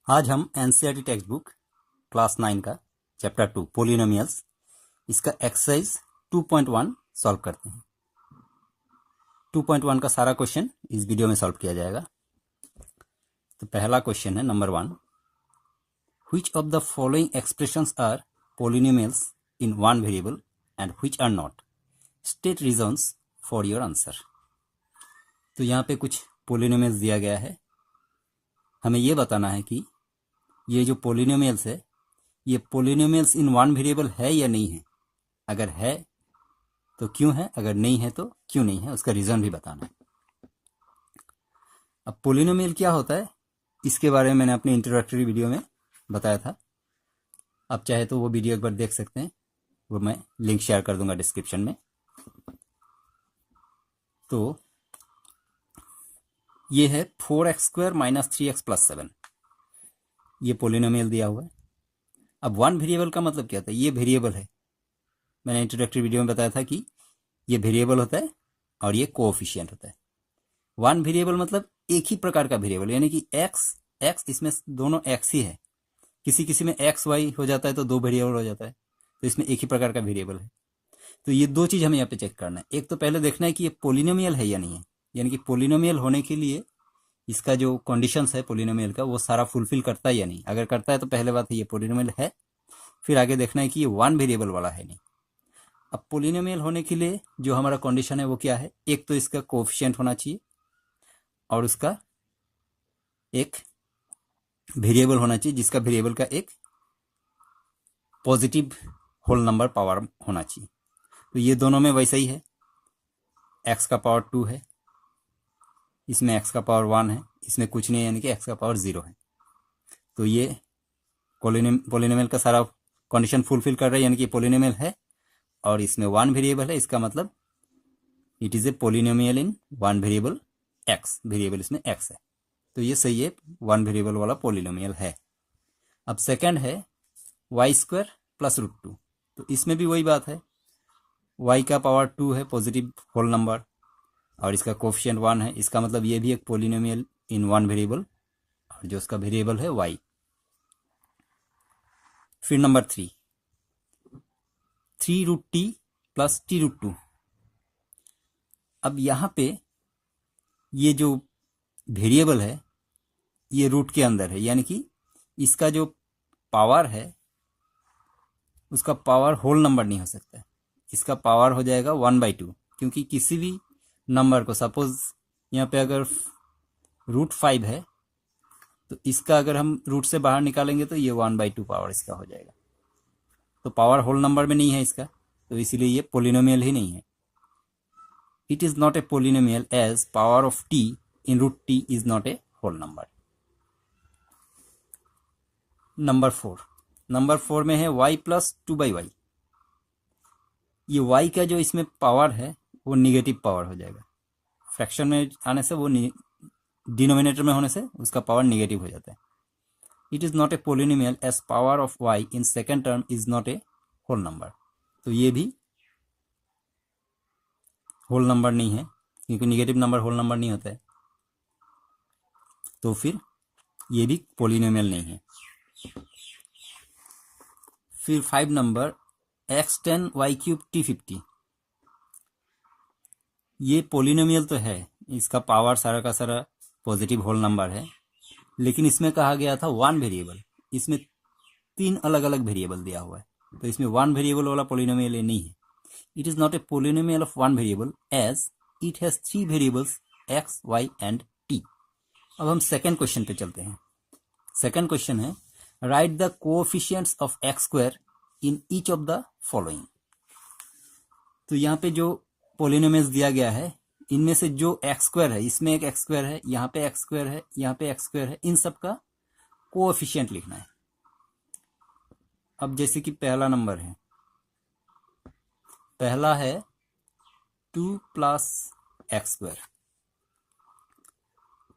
आज हम NCERT text book class 9 का चैप्टर 2 पोलिनोमियल्स इसका एक्सरसाइज 2.1 सॉल्व करते हैं। 2.1 का सारा क्वेश्चन इस वीडियो में सॉल्व किया जाएगा। तो पहला क्वेश्चन है number 1, which of the following expressions are polynomials in one variable and which are not, state reasons for your answer. तो यहाँ पे कुछ पोलिनोमियल्स दिया गया है, हमें ये बताना है कि ये जो पोलिनोमियल्स है ये पोलिनोमियल्स इन वन वेरिएबल है या नहीं है। अगर है तो क्यों है, अगर नहीं है तो क्यों नहीं है, उसका रीज़न भी बताना है। अब पोलिनोमियल क्या होता है इसके बारे में मैंने अपनी इंट्रोडक्टरी वीडियो में बताया था, आप चाहे तो वो वीडियो एक बार देख सकते हैं, वो मैं लिंक शेयर कर दूंगा डिस्क्रिप्शन में। तो ये है 4x² - 3x + 7, ये पोलिनोमियल दिया हुआ है। अब वन वेरिएबल का मतलब क्या होता है, ये वेरिएबल है, मैंने इंट्रोडक्टरी वीडियो में बताया था कि ये वेरिएबल होता है और ये कोएफिशिएंट होता है। वन वेरिएबल मतलब एक ही प्रकार का वेरिएबल, यानी कि x इसमें दोनों x ही है, किसी किसी में x y हो जाता है तो दो वेरिएबल हो जाता है, तो इसमें एक ही प्रकार का वेरिएबल है। तो ये दो चीज़ हमें यहाँ पे चेक करना है, एक तो पहले देखना है कि ये पोलिनोमियल है या नहीं है, यानी कि पोलिनोमियल होने के लिए इसका जो कंडीशंस है पोलिनोमियल का वो सारा फुलफिल करता है या नहीं। अगर करता है तो पहले बात है ये पोलिनोमियल है, फिर आगे देखना है कि ये वन वेरिएबल वाला है नहीं। अब पोलिनोमियल होने के लिए जो हमारा कंडीशन है वो क्या है, एक तो इसका कोएफिशिएंट होना चाहिए और उसका एक वेरिएबल होना चाहिए जिसका वेरिएबल का एक पॉजिटिव होल नंबर पावर होना चाहिए। तो ये दोनों में वैसा ही है, x का पावर 2 है, इसमें x का पावर 1 है, इसमें कुछ नहीं है, यानी कि x का पावर 0 है। तो ये पोलिनोमियल का सारा कंडीशन फुलफिल कर रहा है, यानी कि पोलिनोमियल है और इसमें वन वेरिएबल है, इसका मतलब it is a polynomial in one variable x, variable इसमें x है, तो ये सही है, वन वेरिएबल वाला पोलिनोमियल है। अब सेकंड है y² + √2, तो इसमें भी वही बात है, y का पावर 2 है पॉजिटिव होल नंबर और इसका कोएफिशिएंट 1 है, इसका मतलब ये भी एक पोलिनोमियल इन वन वेरिएबल और जो उसका वेरिएबल है y। फिर नंबर 3, 3√t + t√2। अब यहाँ पे ये जो वेरिएबल है ये रूट के अंदर है, यानी कि इसका जो पावर है उसका पावर होल नंबर नहीं हो सकता, इसका पावर हो जाएगा 1/2, क्योंकि किसी भी नंबर को सपोज यहाँ पे अगर √5 है तो इसका अगर हम रूट से बाहर निकालेंगे तो ये 1/2 पावर इसका हो जाएगा, तो पावर होल नंबर में नहीं है इसका, तो इसीलिए ये पोलिनोमियल ही नहीं है। It is not a polynomial as power of t in √t is not a whole number. Number 4 में है y + 2/y। ये y का जो इसमें पावर है वो निगेटिव पावर हो जाएगा, फ्रैक्शन में आने से वो डिनोमिनेटर में होने से उसका पावर निगेटिव हो जाता है। It is not a polynomial as power of y in second term is not a whole number, तो ये भी होल नंबर नहीं है, क्योंकि निगेटिव नंबर होल नंबर नहीं होता है, तो फिर ये भी पोलिनोमियल नहीं है। फिर 5 नंबर x10 y³ t50, ये पोलिनोमियल तो है, इसका पावर सारा का सारा पॉजिटिव होल नंबर है, लेकिन इसमें कहा गया था वन वेरिएबल, इसमें 3 अलग अलग वेरिएबल दिया हुआ है, तो इसमें वन वेरिएबल वाला पोलिनोमियल ये नहीं है। It is not a polynomial of one variable as it has 3 variables x, y and t। अब हम सेकेंड क्वेश्चन पे चलते हैं। सेकेंड क्वेश्चन है write the coefficients of x² in each of the following. तो यहाँ पे जो पोलिनोमियल्स दिया गया है इनमें से जो x² है, इसमें एक x² है, यहाँ पे x² है, यहाँ पे x² है, इन सब का कोएफिशिएंट लिखना है। अब जैसे कि पहला नंबर है, पहला है 2 + x²,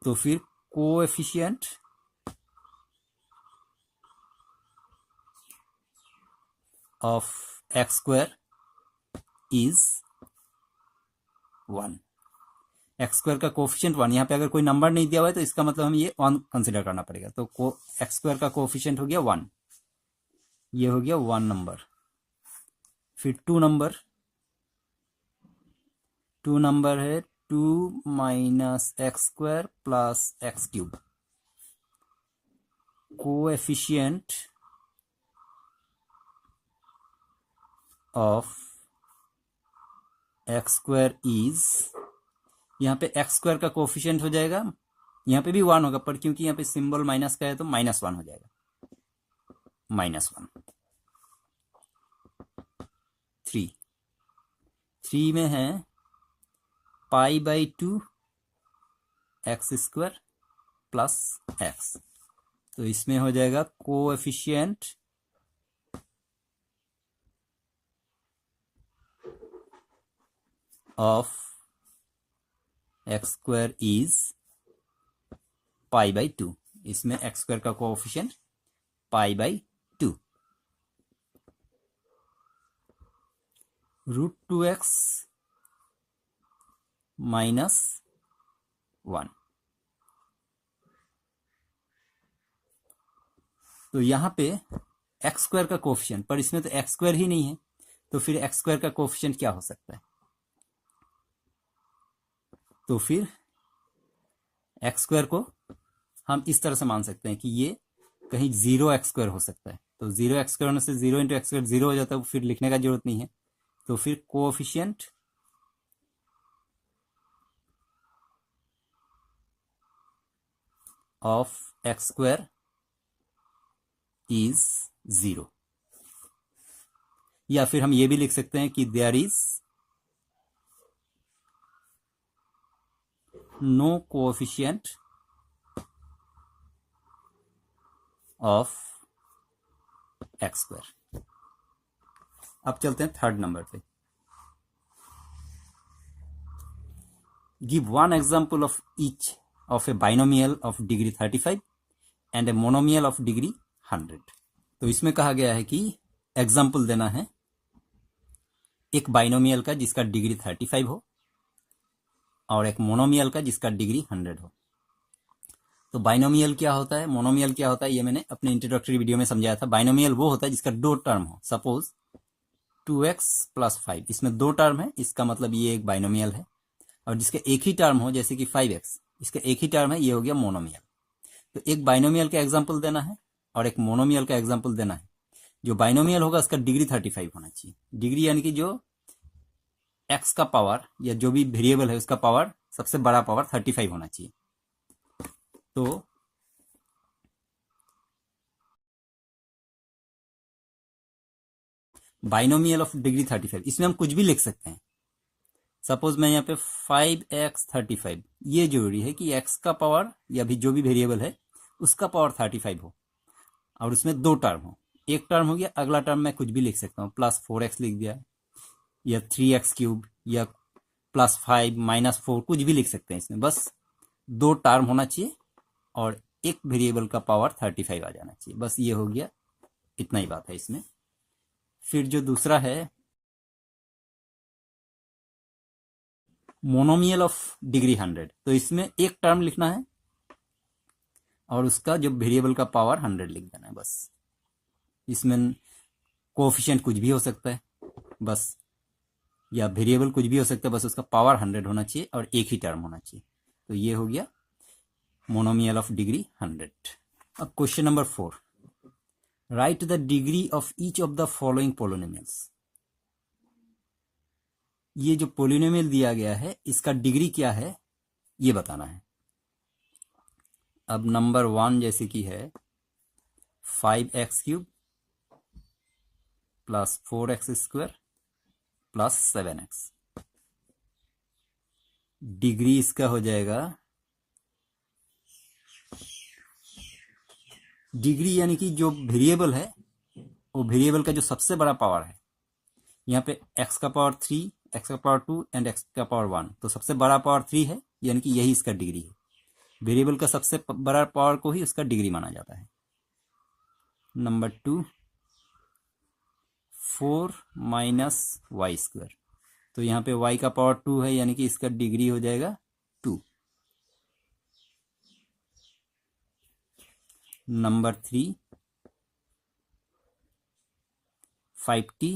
तो फिर coefficient of x² is 1। X square का कोफिशिएंट 1, यहाँ पे अगर कोई नंबर नहीं दिया हुआ है तो इसका मतलब हम ये 1 कंसिडर करना पड़ेगा। तो एक्स स्क्वायर का कोफिशिएंट हो गया 1, ये हो गया 1 नंबर। फिर 2 नंबर है 2 minus x square plus x cube. Coefficient of x square is, यहाँ पे एक्स स्क्वायर का कोफिशिएंट हो जाएगा, यहाँ पे भी 1 होगा, पर क्योंकि यहाँ पे सिंबल माइनस का है तो -1 हो जाएगा, -1। 3 में है π/2 एक्स स्क्वायर प्लस एक्स, तो इसमें हो जाएगा coefficient of x square is π/2, इसमें एक्स स्क्वायर का कोएफिशिएंट π/2। √2x -1, तो यहाँ पे एक्स स्क्वायर का कोफिशिएंट, पर इसमें तो एक्स स्क्वायर ही नहीं है, तो फिर एक्स स्क्वायर का कोफिशिएंट क्या हो सकता है? तो फिर एक्स स्क्वायर को हम इस तरह से मान सकते हैं कि ये कहीं 0x स्क्वायर हो सकता है। तो 0x स्क्वायर होने से 0 × x स्क्वायर 0 हो जाता है, फिर लिखने का जरूरत नहीं है। तो फिर coefficient of x square is 0, या फिर हम ये भी लिख सकते हैं कि there is no coefficient of x square. अब चलते हैं थर्ड नंबर पे। Give one example of each of a binomial of degree 35 and a monomial of degree 100। तो इसमें कहा गया है कि एग्जाम्पल देना है एक बाइनोमियल का जिसका डिग्री 35 हो और एक मोनोमियल का जिसका डिग्री 100 हो। तो बाइनोमियल क्या होता है, मोनोमियल क्या होता है, ये मैंने अपने इंट्रोडक्टरी वीडियो में समझाया था। बाइनोमियल वो होता है जिसका 2 टर्म हो, सपोज 2x + 5, इसमें 2 टर्म है, इसका मतलब ये एक बाइनोमियल है। और जिसका एक ही टर्म हो, जैसे कि 5x, इसका एक ही टर्म है, ये हो गया मोनोमियल। तो एक बाइनोमियल का एग्जाम्पल देना है और एक मोनोमियल का एग्जाम्पल देना है। जो बाइनोमियल होगा उसका डिग्री 35 होना चाहिए। डिग्री यानी कि जो x का पावर या जो भी वेरिएबल है उसका पावर, सबसे बड़ा पावर 35 होना चाहिए। तो बाइनोमियल ऑफ डिग्री 35, इसमें हम कुछ भी लिख सकते हैं। सपोज मैं यहाँ पे 5x 35, ये जरूरी है कि x का पावर या भी जो भी वेरिएबल है उसका पावर 35 हो और उसमें 2 टर्म हो। एक टर्म हो गया, अगला टर्म मैं कुछ भी लिख सकता हूँ, +4x लिख दिया या 3x³ या +5 -4, कुछ भी लिख सकते हैं। इसमें बस 2 टर्म होना चाहिए और एक वेरिएबल का पावर 35 आ जाना चाहिए, बस ये हो गया, इतना ही बात है इसमें। फिर जो दूसरा है मोनोमियल ऑफ डिग्री 100, तो इसमें एक टर्म लिखना है और उसका जो वेरिएबल का पावर 100 लिख देना है बस। इसमें कोएफिशिएंट कुछ भी हो सकता है बस, या वेरिएबल कुछ भी हो सकता है, बस उसका पावर 100 होना चाहिए और एक ही टर्म होना चाहिए। तो ये हो गया मोनोमियल ऑफ डिग्री 100। अब question number 4, right the degree of each of the following polynomials. ये जो पोलिनोमियल दिया गया है इसका डिग्री क्या है ये बताना है। अब नंबर 1 जैसे कि है 5x³ + 4x² + 7x, डिग्री इसका हो जाएगा, डिग्री यानी कि जो वेरिएबल है वो वेरिएबल का जो सबसे बड़ा पावर है, यहाँ पे x का पावर 3, x का पावर 2 एंड x का पावर 1, तो सबसे बड़ा पावर 3 है, यानी कि यही इसका डिग्री है। वेरिएबल का सबसे बड़ा पावर को ही उसका डिग्री माना जाता है। नंबर 2 4 - y², तो यहाँ पे y का पावर 2 है, यानी कि इसका डिग्री हो जाएगा नंबर 3 5t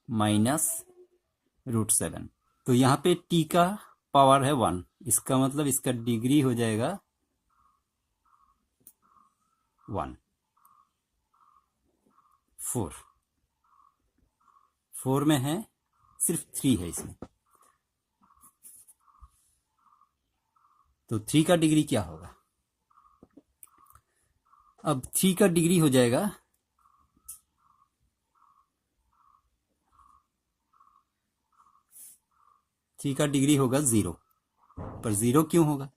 माइनस √7। तो यहाँ पे t का पावर है 1, इसका मतलब इसका डिग्री हो जाएगा 1। 4 में है, सिर्फ 3 है इसमें, तो 3 का डिग्री क्या होगा? अब 3 का डिग्री हो जाएगा 3 का डिग्री होगा 0। पर 0 क्यों होगा?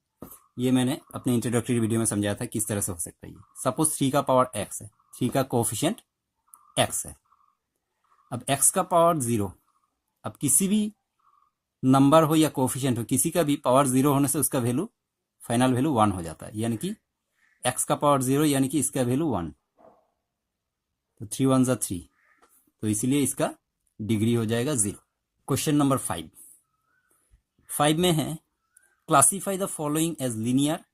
ये मैंने अपने इंट्रोडक्टरी वीडियो में समझाया था किस तरह से हो सकता है। सपोज 3 का पावर x है, 3 का कोफिशिएंट x है। अब x का पावर 0, अब किसी भी नंबर हो या कोफिशिएंट हो, किसी का भी पावर 0 होने से उसका वैल्यू, फाइनल वैल्यू 1 हो जाता है। यानी कि x का पावर 0 यानी कि इसका वैल्यू 1, तो 3 1 जा 3, तो इसलिए इसका डिग्री हो जाएगा 0। क्वेश्चन नंबर 5 में है classify the following as linear,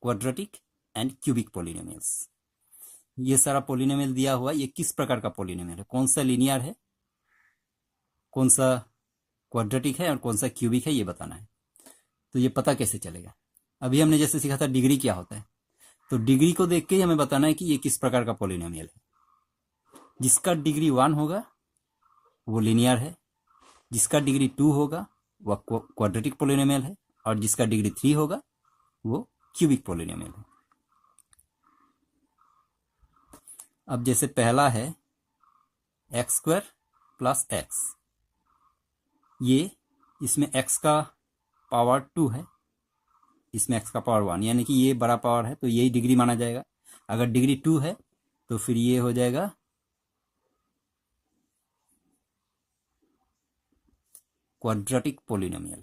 quadratic and cubic polynomials. ये सारा पॉलिनोमियल दिया हुआ, ये किस प्रकार का पॉलिनोमियल है, कौन सा लीनियर है, कौन सा क्वाड्रेटिक है और कौन सा क्यूबिक है, ये बताना है। तो ये पता कैसे चलेगा? अभी हमने जैसे सीखा था डिग्री क्या होता है, तो डिग्री को देख के ही हमें बताना है कि ये किस प्रकार का पॉलिनोमियल है। जिसका डिग्री 1 होगा वो लीनियर है, जिसका डिग्री 2 होगा वह क्वाड्रेटिक पॉलिनोमियल है, और जिसका डिग्री 3 होगा वो क्यूबिक पॉलिनोमियल है। अब जैसे पहला है x² + x, ये इसमें x का पावर 2 है, इसमें x का पावर 1, यानी कि ये बड़ा पावर है तो यही डिग्री माना जाएगा। अगर डिग्री 2 है तो फिर ये हो जाएगा quadratic polynomial.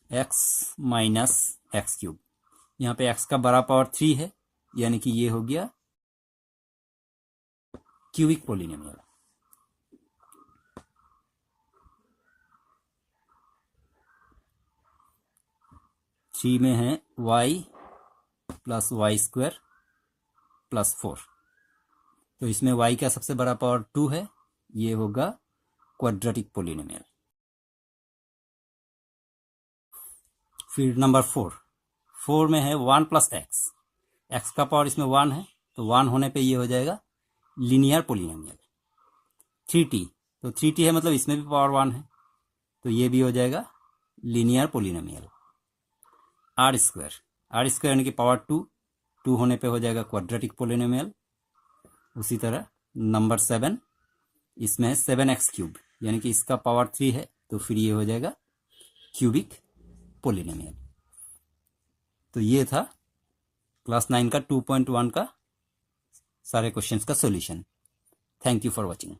x minus x³, यहाँ पे x का बड़ा पावर 3 है, यानी कि ये हो गया क्यूबिक पॉलिनोमियल। थ्री में है y + y² + 4, तो इसमें y का सबसे बड़ा पावर 2 है, ये होगा क्वाड्रेटिक पॉलिनोमियल। फिर नंबर 4 में है 1 + x, x का पावर इसमें 1 है, तो 1 होने पे ये हो जाएगा लीनियर पॉलिनोमियल। 3t, तो 3t है मतलब इसमें भी पावर 1 है, तो ये भी हो जाएगा लीनियर पॉलिनोमियल। r² यानी कि पावर 2 होने पे हो जाएगा क्वाड्रेटिक पॉलिनोमियल। उसी तरह नंबर 7, इसमें है 7x³ यानी कि इसका पावर 3 है, तो फिर ये हो जाएगा क्यूबिक पॉलिनोमियल। तो ये था क्लास 9 का 2.1 का सारे क्वेश्चंस का solution. Thank you for watching.